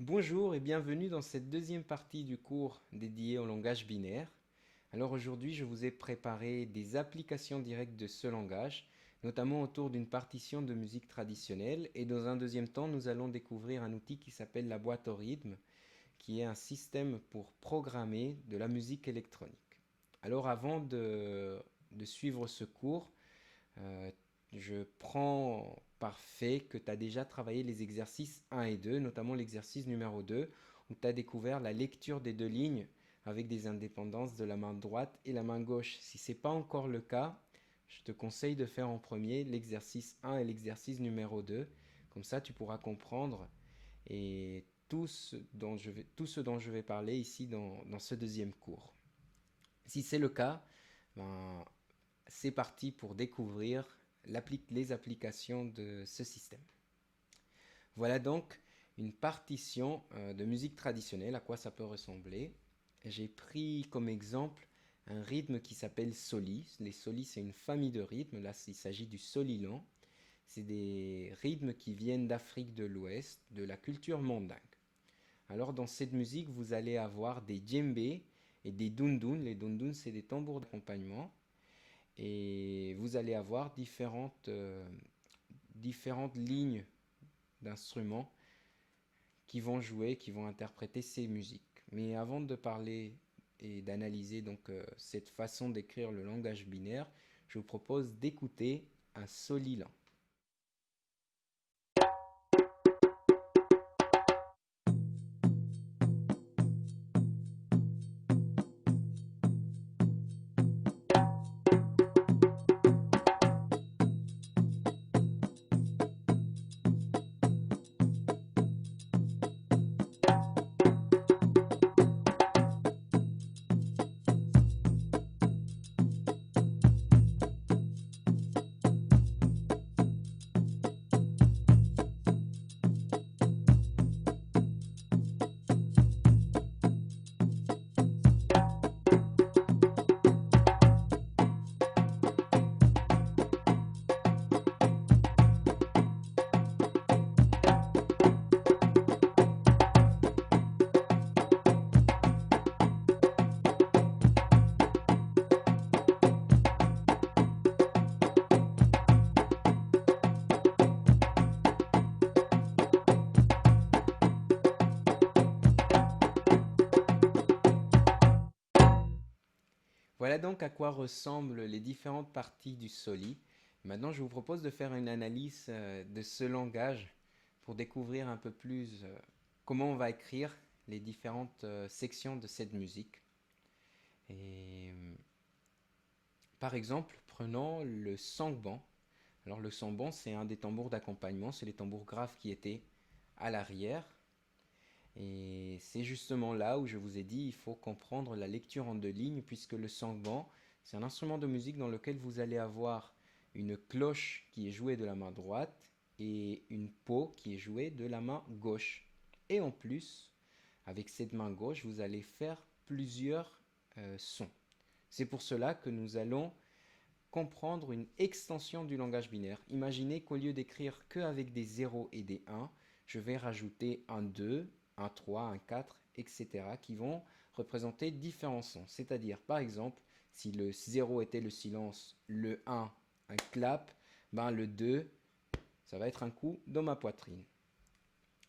Bonjour et bienvenue dans cette deuxième partie du cours dédié au langage binaire. Alors aujourd'hui, je vous ai préparé des applications directes de ce langage, notamment autour d'une partition de musique traditionnelle. Et dans un deuxième temps, nous allons découvrir un outil qui s'appelle la boîte au rythme, qui est un système pour programmer de la musique électronique. Alors avant de suivre ce cours, euh, je prends par fait que tu as déjà travaillé les exercices 1 et 2, notamment l'exercice numéro 2, où tu as découvert la lecture des deux lignes avec des indépendances de la main droite et la main gauche. Si ce n'est pas encore le cas, je te conseille de faire en premier l'exercice 1 et l'exercice numéro 2. Comme ça, tu pourras comprendre et tout ce dont je vais parler ici dans ce deuxième cours. Si c'est le cas, ben, c'est parti pour découvrir les applications de ce système. Voilà donc une partition de musique traditionnelle, à quoi ça peut ressembler. J'ai pris comme exemple un rythme qui s'appelle soli. Les solis, c'est une famille de rythmes. Là, il s'agit du solilan. C'est des rythmes qui viennent d'Afrique de l'Ouest, de la culture mandingue. Alors, dans cette musique, vous allez avoir des djembés et des dundun. Les dundun, c'est des tambours d'accompagnement. Et vous allez avoir différentes lignes d'instruments qui vont jouer, qui vont interpréter ces musiques. Mais avant de parler et d'analyser cette façon d'écrire le langage binaire, je vous propose d'écouter un solilan. Voilà donc à quoi ressemblent les différentes parties du soli. Maintenant, je vous propose de faire une analyse de ce langage pour découvrir un peu plus comment on va écrire les différentes sections de cette musique. Et par exemple, prenons le sangban. Alors le sangban, c'est un des tambours d'accompagnement, c'est les tambours graves qui étaient à l'arrière. Et c'est justement là où je vous ai dit, il faut comprendre la lecture en deux lignes, puisque le sangban, c'est un instrument de musique dans lequel vous allez avoir une cloche qui est jouée de la main droite et une peau qui est jouée de la main gauche. Et en plus, avec cette main gauche, vous allez faire plusieurs sons. C'est pour cela que nous allons comprendre une extension du langage binaire. Imaginez qu'au lieu d'écrire que avec des 0 et des 1, je vais rajouter un 2, un 3, un 4, etc. qui vont représenter différents sons. C'est-à-dire, par exemple, si le 0 était le silence, le 1 un clap, ben le 2, ça va être un coup dans ma poitrine.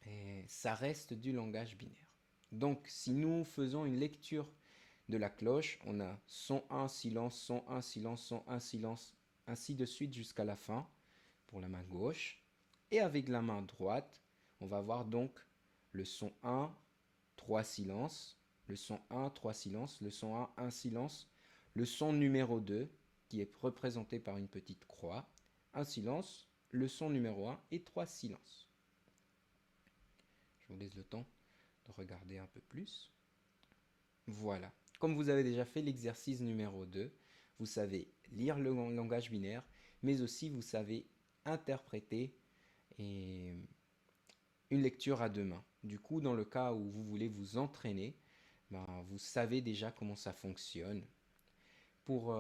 Et ça reste du langage binaire. Donc, si nous faisons une lecture de la cloche, on a son 1, silence, son 1, silence, son 1, silence, ainsi de suite jusqu'à la fin pour la main gauche. Et avec la main droite, on va avoir donc le son 1, 3 silences, le son 1, 3 silences, le son 1 silence, le son numéro 2 qui est représenté par une petite croix, un silence, le son numéro 1 et 3 silences. Je vous laisse le temps de regarder un peu plus. Voilà. Comme vous avez déjà fait l'exercice numéro 2, vous savez lire le langage binaire, mais aussi vous savez interpréter une lecture à deux mains. Du coup, dans le cas où vous voulez vous entraîner, ben, vous savez déjà comment ça fonctionne. Pour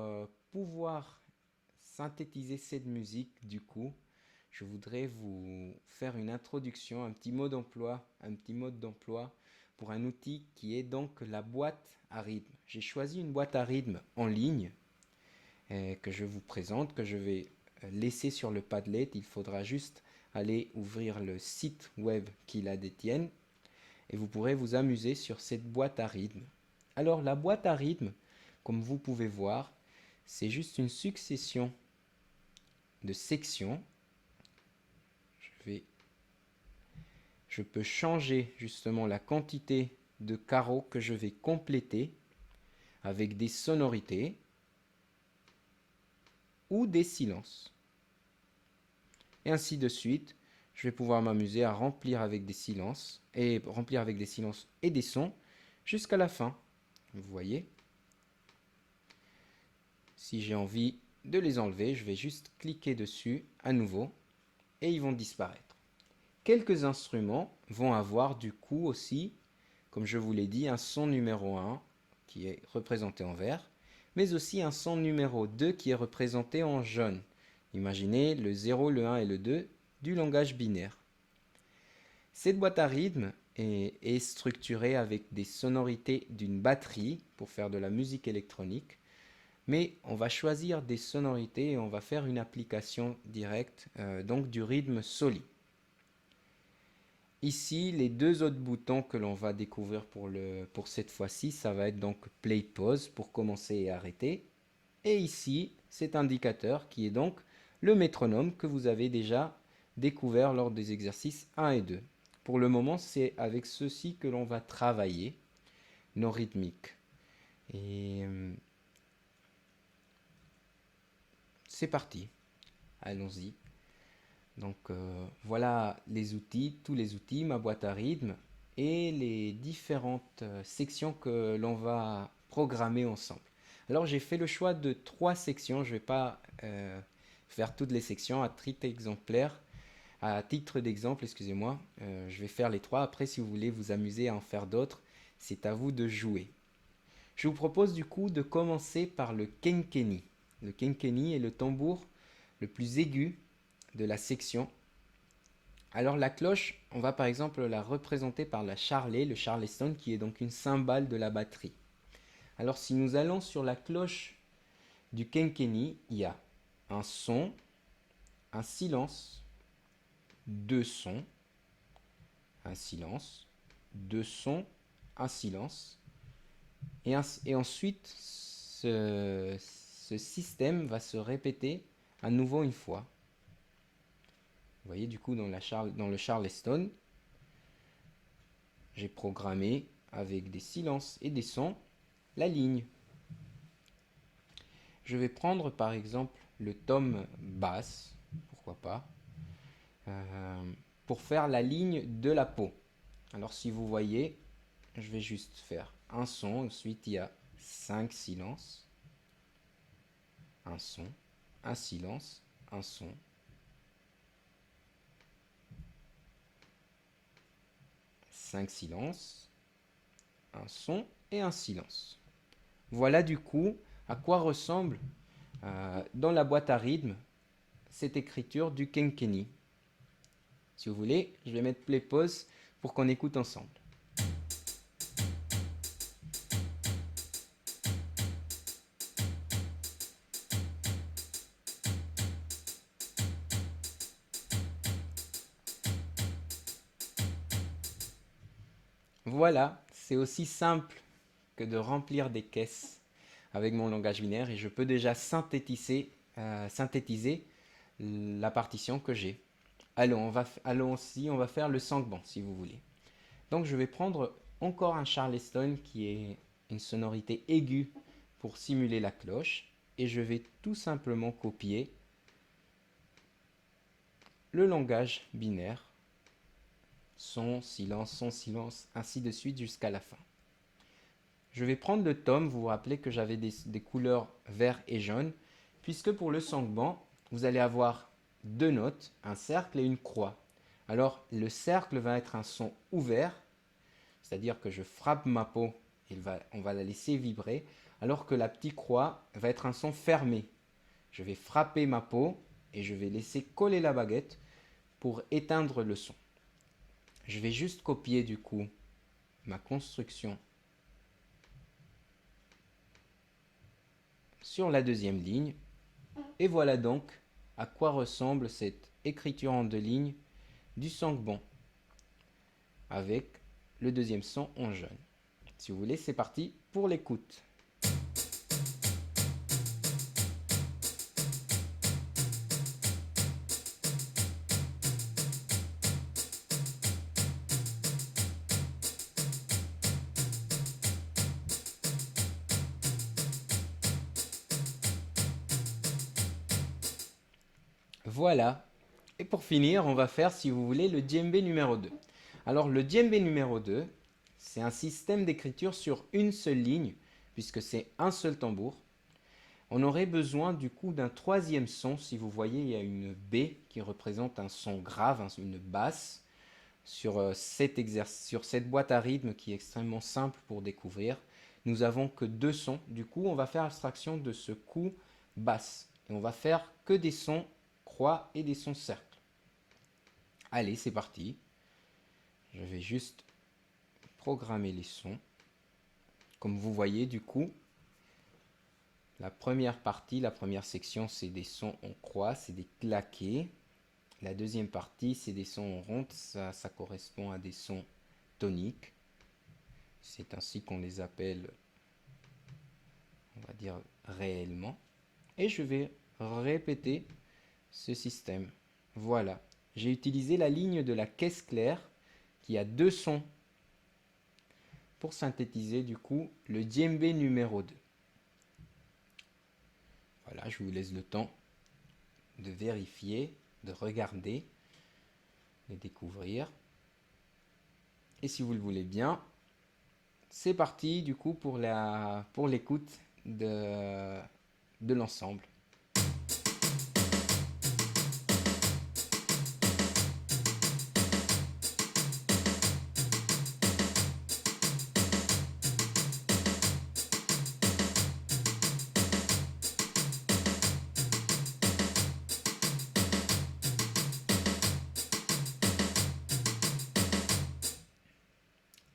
pouvoir synthétiser cette musique, du coup, je voudrais vous faire une introduction, un petit mot d'emploi, un petit mode d'emploi pour un outil qui est donc la boîte à rythme. J'ai choisi une boîte à rythme en ligne que je vous présente, que je vais laisser sur le Padlet. Il faudra juste aller ouvrir le site web qui la détienne et vous pourrez vous amuser sur cette boîte à rythme. Alors la boîte à rythme, comme vous pouvez voir, c'est juste une succession de sections. Je peux changer justement la quantité de carreaux que je vais compléter avec des sonorités ou des silences. Et ainsi de suite, je vais pouvoir m'amuser à remplir avec des silences et des sons jusqu'à la fin. Vous voyez, si j'ai envie de les enlever, je vais juste cliquer dessus à nouveau et ils vont disparaître. Quelques instruments vont avoir du coup aussi, comme je vous l'ai dit, un son numéro 1 qui est représenté en vert, mais aussi un son numéro 2 qui est représenté en jaune. Imaginez le 0, le 1 et le 2 du langage binaire. Cette boîte à rythme est structurée avec des sonorités d'une batterie pour faire de la musique électronique, mais on va choisir des sonorités et on va faire une application directe donc du rythme soli. Ici, les deux autres boutons que l'on va découvrir pour cette fois-ci, ça va être donc play pause pour commencer et arrêter. Et ici, cet indicateur qui est donc le métronome que vous avez déjà découvert lors des exercices 1 et 2. Pour le moment, c'est avec ceci que l'on va travailler nos rythmiques. Et c'est parti. Allons-y. Donc voilà les outils, tous les outils, ma boîte à rythme et les différentes sections que l'on va programmer ensemble. Alors j'ai fait le choix de 3 sections, je ne vais pas faire toutes les sections à titre d'exemple, excusez-moi. Je vais faire les 3, après si vous voulez vous amuser à en faire d'autres, c'est à vous de jouer. Je vous propose du coup de commencer par le kenkeni. Le kenkeni est le tambour le plus aigu de la section. Alors la cloche, on va par exemple la représenter par la charlet, le charleston qui est donc une cymbale de la batterie. Alors si nous allons sur la cloche du kenkeni, il y a un son, un silence, deux sons, un silence, deux sons, un silence. Et ensuite, ce système va se répéter à nouveau une fois. Vous voyez, du coup, dans le Charleston, j'ai programmé avec des silences et des sons la ligne. Je vais prendre par exemple le tom basse, pourquoi pas, pour faire la ligne de la peau. Alors si vous voyez, je vais juste faire un son, ensuite il y a 5 silences, un son, un silence, un son. Cinq silences, un son et un silence. Voilà du coup à quoi ressemble dans la boîte à rythme cette écriture du kenkeni. Si vous voulez, je vais mettre play pause pour qu'on écoute ensemble. Voilà, c'est aussi simple que de remplir des caisses avec mon langage binaire et je peux déjà synthétiser la partition que j'ai. Allons aussi, on va faire le sangban si vous voulez. Donc je vais prendre encore un charleston qui est une sonorité aiguë pour simuler la cloche et je vais tout simplement copier le langage binaire, son, silence, ainsi de suite jusqu'à la fin. Je vais prendre le tom, vous vous rappelez que j'avais des couleurs vert et jaune, puisque pour le sangban, vous allez avoir deux notes, un cercle et une croix. Alors le cercle va être un son ouvert, c'est-à-dire que je frappe ma peau et on va la laisser vibrer, alors que la petite croix va être un son fermé. Je vais frapper ma peau et je vais laisser coller la baguette pour éteindre le son. Je vais juste copier du coup ma construction sur la deuxième ligne. Et voilà donc à quoi ressemble cette écriture en deux lignes du sangbon avec le deuxième son en jaune. Si vous voulez, c'est parti pour l'écoute. Voilà. Et pour finir, on va faire, si vous voulez, le djembé numéro 2. Alors, le djembé numéro 2, c'est un système d'écriture sur une seule ligne, puisque c'est un seul tambour. On aurait besoin du coup d'un troisième son. Si vous voyez, il y a une B qui représente un son grave, une basse, sur cette boîte à rythme qui est extrêmement simple pour découvrir. Nous avons que deux sons. Du coup, on va faire abstraction de ce coup basse. Et on va faire que des sons croix et des sons cercles. Allez, c'est parti. Je vais juste programmer les sons. Comme vous voyez, du coup, la première partie, la première section, c'est des sons en croix, c'est des claqués. La deuxième partie, c'est des sons en ronde, ça correspond à des sons toniques. C'est ainsi qu'on les appelle, on va dire, réellement. Et je vais répéter ce système. Voilà. J'ai utilisé la ligne de la caisse claire qui a deux sons pour synthétiser du coup le djembé numéro 2. Voilà, je vous laisse le temps de vérifier, de regarder, de découvrir. Et si vous le voulez bien, c'est parti du coup pour l'écoute de l'ensemble.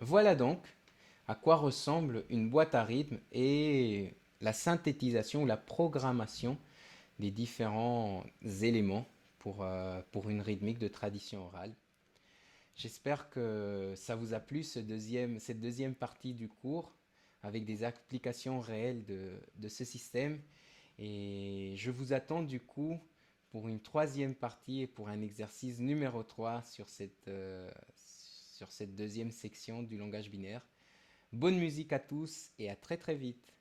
Voilà donc à quoi ressemble une boîte à rythme et la synthétisation ou la programmation des différents éléments pour une rythmique de tradition orale. J'espère que ça vous a plu cette deuxième partie du cours avec des applications réelles de ce système. Et je vous attends du coup pour une troisième partie et pour un exercice numéro 3 sur cette deuxième section du langage binaire. Bonne musique à tous et à très très vite.